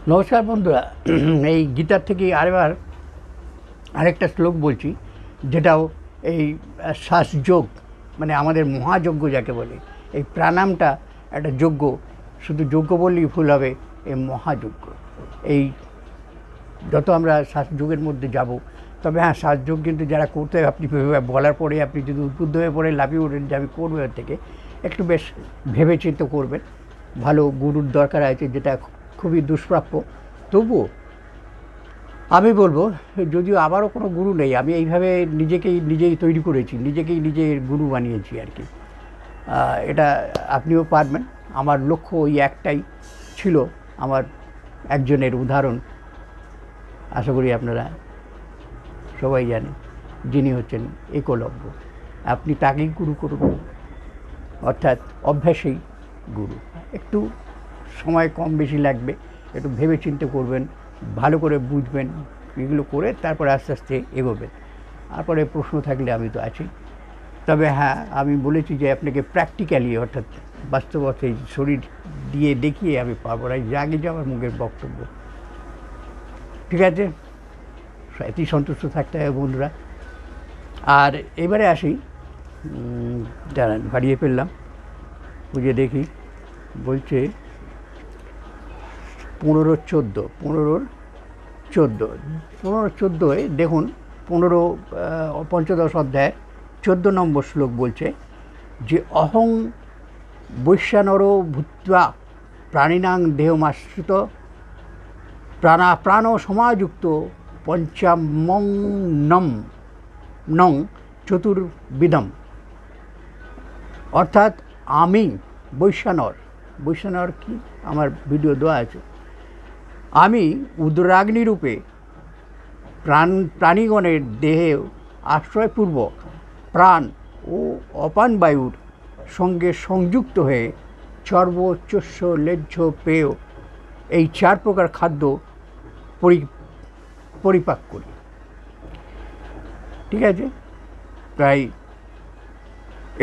নমস্কার বন্ধুরা। এই গীতার থেকে আরেকটা শ্লোক বলছি, যেটাও এই শ্বাসযোগ, মানে আমাদের মহাযজ্ঞ যাকে বলে। এই প্রাণায়ামটা একটা যজ্ঞ, শুধু যজ্ঞ বললেই ভুল হবে, এই মহাযজ্ঞ। এই যত আমরা শ্বাসযোগের মধ্যে যাব, তবে হ্যাঁ, শ্বাসযোগ কিন্তু যারা করতে হয়, আপনি বলার পরে আপনি যদি উদ্বুদ্ধ হয়ে পড়ে লাফিয়ে ওঠেন যে আমি করবো এর থেকে, একটু বেশ ভেবেচিন্তে করবেন। ভালো গুরুর দরকার আছে, যেটা খুবই দুষ্প্রাপ্য। তবুও আমি বলবো, যদিও আবারও কোনো গুরু নেই, আমি এইভাবে নিজেই তৈরি করেছি, নিজের গুরু বানিয়েছি আর কি। এটা আপনিও পারবেন। আমার লক্ষ্য ওই একটাই ছিল, আমার একজনের উদাহরণ আশা করি আপনারা সবাই জানেন, যিনি হচ্ছেন একলব্য। আপনি তাকেই গুরু করুন, অর্থাৎ অভ্যাসেই গুরু। একটু সময় কম বেশি লাগবে, একটু ভেবে চিন্তে করবেন, ভালো করে বুঝবেন, এগুলো করে তারপর আস্তে আস্তে এগোবেন। তারপরে প্রশ্ন থাকলে আমি তো আছি। তবে হ্যাঁ, আমি বলেছি যে আপনাকে প্র্যাকটিক্যালি, অর্থাৎ বাস্তবতায় শরীর দিয়ে দেখিয়ে আমি পারবো না, জাগে যাওয়ার মুখের বক্তব্য। ঠিক আছে, এতেই সন্তুষ্ট থাকতে হবে বন্ধুরা। আর এবারে আসি, দাঁড়ান, বাড়িয়ে ফেললাম, বুঝে দেখি। বলছে 15-14 দেখুন, 15 পঞ্চদশ অধ্যায় 14 নম্বর শ্লোক বলছে যে অহং বৈশ্যানর ভূত্বা প্রাণিনাং দেহমাশ্রিত প্রাণ সমাযুক্ত পঞ্চামং নং চতুর্বিধম। অর্থাৎ আমি বৈশ্যানর কি, আমার ভিডিও দেওয়া আছে। আমি উদরাগ্নিরূপে প্রাণীগণের দেহে আশ্রয়পূর্বক প্রাণ ও অপান বায়ুর সঙ্গে সংযুক্ত হয়ে চর্বচস্য লেহ্য পেয় এই 4 প্রকার খাদ্য পরিপাক করি। ঠিক আছে, তাই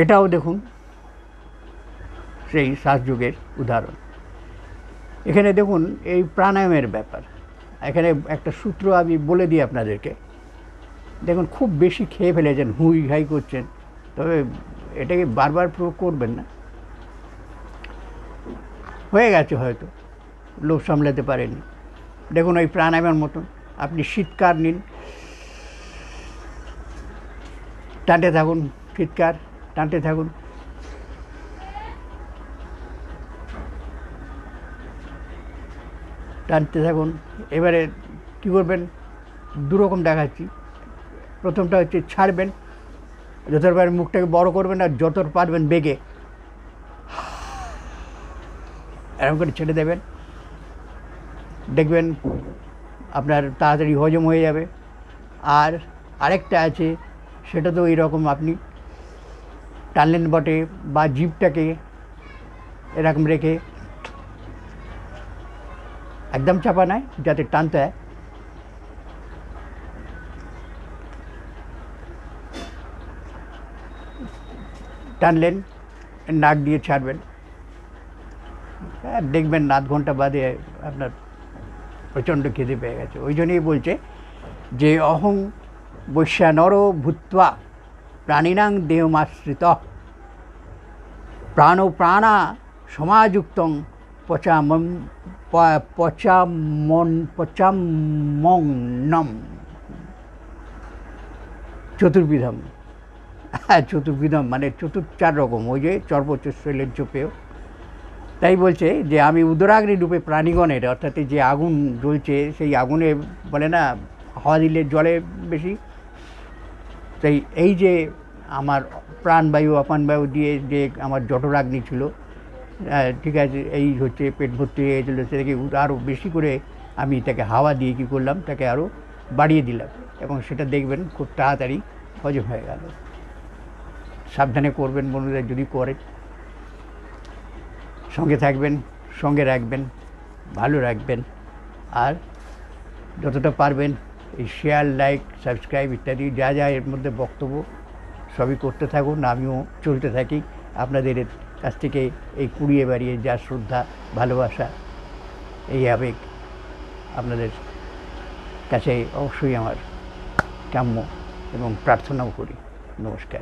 এটাও দেখুন সেই শ্বাসযোগের উদাহরণ। এখানে দেখুন এই প্রাণায়ামের ব্যাপার। এখানে একটা সূত্র আমি বলে দিই আপনাদেরকে। দেখুন, খুব বেশি খেয়ে ফেলেছেন, হুই ঘাই করছেন, তবে এটাকে বারবার প্রয়োগ করবেন না। হয়ে গেছে হয়তো, লোভ সামলাতে পারেননি। দেখুন, ওই প্রাণায়ামের মতন আপনি শীতকার নিন, টানতে থাকুন, শীতকার টানতে থাকুন। টানতে থাকুন। এবারে কী করবেন, দুরকম দেখাচ্ছি। প্রথমটা হচ্ছে ছাড়বেন, যতটা পারবেন মুখটাকে বড় করবেন, আর যত পারবেন বেগে এরকম করে ছেড়ে দেবেন। দেখবেন আপনার তাড়াতাড়ি হজম হয়ে যাবে। আর আরেকটা আছে, সেটা তো এইরকম, আপনি টানলেন বটে, বা জিভটাকে এরকম রেখে, একদম চাপা নয়, যাতে টানতে হয়, টানলেন, নাক দিয়ে ছাড়বেন। দেখবেন আধ ঘন্টা বাদে আপনার প্রচণ্ড খিদে পেয়ে গেছে। ওই জন্যই বলছে যে অহং বৈশ্যানর ভূত্বা প্রাণিনাং দেহমাশ্রিত প্রাণা সমাযুক্তং পচামং চতুর্বিধম। চতুর্বিধম মানে 4 রকম, ওই যে চর্বচস্য লেহ্য পেয়। তাই বলছে যে আমি উদরাগ্নি রূপে প্রাণীগণের, অর্থাৎ যে আগুন জ্বলছে, সেই আগুনে বলে না হাওয়া দিলে জলে বেশি, তাই এই যে আমার প্রাণবায়ু অপানবায়ু দিয়ে যে আমার জঠরাগ্নি ছিল, ঠিক আছে, এই হচ্ছে পেট ভর্তি হয়ে গেছিলো, সেটাকে আরও বেশি করে আমি তাকে হাওয়া দিয়ে কী করলাম, তাকে আরও বাড়িয়ে দিলাম, এবং সেটা দেখবেন খুব তাড়াতাড়ি হজম হয়ে গেল। সাবধানে করবেন বন্ধুরা, যদি করেন। সঙ্গে থাকবেন, সঙ্গে রাখবেন, ভালো রাখবেন। আর যতটা পারবেন এই শেয়ার, লাইক, সাবস্ক্রাইব ইত্যাদি যা যা এর মধ্যে বক্তব্য, সবই করতে থাকুন। আমিও চলতে থাকি আপনাদের কাছ থেকে এই কুড়িয়ে বাড়িয়ে যা শ্রদ্ধা, ভালোবাসা, এই আবেগ আপনাদের কাছে অবশ্যই আমার কাম্য এবং প্রার্থনাও করি। নমস্কার।